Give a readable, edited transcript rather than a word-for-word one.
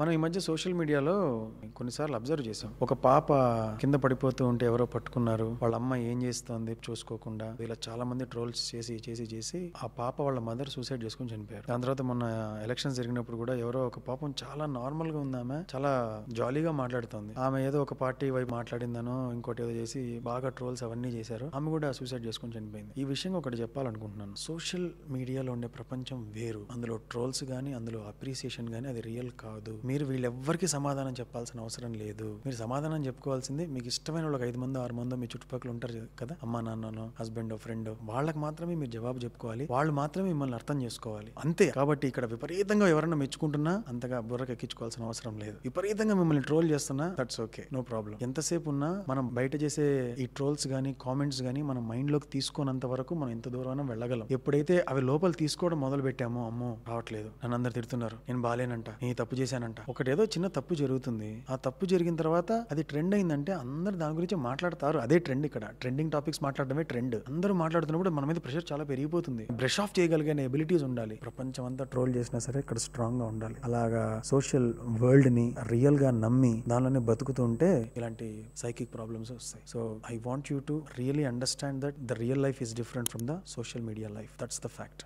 మనం ఈ మధ్య సోషల్ మీడియాలో కొన్నిసార్లు అబ్జర్వ్ చేసాం. ఒక పాప కింద పడిపోతూ ఉంటే ఎవరో పట్టుకున్నారు. వాళ్ళ అమ్మ ఏం చేస్తోంది చూసుకోకుండా. ఇలా చాలా మంది ట్రోల్స్ చేసి ఆ పాప వాళ్ళ మదర్ సూసైడ్ చేసుకుని చనిపోయారు. దాని తర్వాత మొన్న ఎలక్షన్స్ జరిగినప్పుడు కూడా ఎవరో ఒక పాపం చాలా నార్మల్ గా ఉంది, ఆమె చాలా జాలీగా మాట్లాడుతోంది. ఆమె ఏదో ఒక పార్టీ వైపు మాట్లాడిందనో ఇంకోటి ఏదో చేసి బాగా ట్రోల్స్ అవన్నీ చేశారు. ఆమె కూడా సూసైడ్ చేసుకుని చనిపోయింది. ఈ విషయం ఒకటి చెప్పాలనుకుంటున్నాను. సోషల్ మీడియాలో ఉండే ప్రపంచం వేరు. అందులో ట్రోల్స్ గానీ, అందులో అప్రిసియేషన్ గానీ అది రియల్ కాదు. మీరు వీళ్ళెవ్వరికి సమాధానం చెప్పాల్సిన అవసరం లేదు. మీరు సమాధానం చెప్పుకోవాల్సింది మీకు ఇష్టమైన వాళ్ళకి 5 మందో 6 మందో మీ చుట్టుపక్కల ఉంటారు కదా, అమ్మా నాన్ననో హస్బెండ్ ఫ్రెండ్, వాళ్ళకి మాత్రమే మీరు జవాబు చెప్పుకోవాలి. వాళ్ళు మాత్రమే మిమ్మల్ని అర్థం చేసుకోవాలి, అంతే. కాబట్టి ఇక్కడ విపరీతంగా ఎవరైనా మెచ్చుకుంటున్నా అంతగా బుర్రకు ఎక్కించుకోవాల్సిన అవసరం లేదు. విపరీతంగా మిమ్మల్ని ట్రోల్ చేస్తున్నా దట్స్ ఓకే, నో ప్రాబ్లం. ఎంతసేపు ఉన్నా మనం బయట చేసే ఈ ట్రోల్స్ గానీ కామెంట్స్ గానీ మనం మైండ్ లోకి తీసుకోనంత వరకు మనం ఎంత దూరం వెళ్ళగలం. ఎప్పుడైతే అవి లోపల తీసుకోవడం మొదలు పెట్టామో, అమ్మో రావట్లేదు, నన్ను అందరు తిడుతున్నారు, నేను బాలేనంట, నేను తప్పు చేశానంట. ఒకటేదో చిన్న తప్పు జరుగుతుంది, ఆ తప్పు జరిగిన తర్వాత అది ట్రెండ్ అయిందంటే అందరు దాని గురించి మాట్లాడతారు. అదే ట్రెండ్. ఇక్కడ ట్రెండింగ్ టాపిక్స్ మాట్లాడడమే ట్రెండ్. అందరూ మాట్లాడుతున్నప్పుడు మన మీద ప్రెషర్ చాలా పెరిగిపోతుంది. బ్రష్ ఆఫ్ చేయగలిగే ఎబిలిటీస్ ఉండాలి. ప్రపంచం అంతా ట్రోల్ చేసినా సరే ఇక్కడ స్ట్రాంగ్ గా ఉండాలి. అలాగా సోషల్ వరల్డ్ ని రియల్ గా నమ్మి దానిలోనే బతుకుతూ ఉంటే ఇలాంటి సైకిక్ ప్రాబ్లమ్స్ వస్తాయి. So I want you to really understand that the real life is different from the social media life. That's the fact.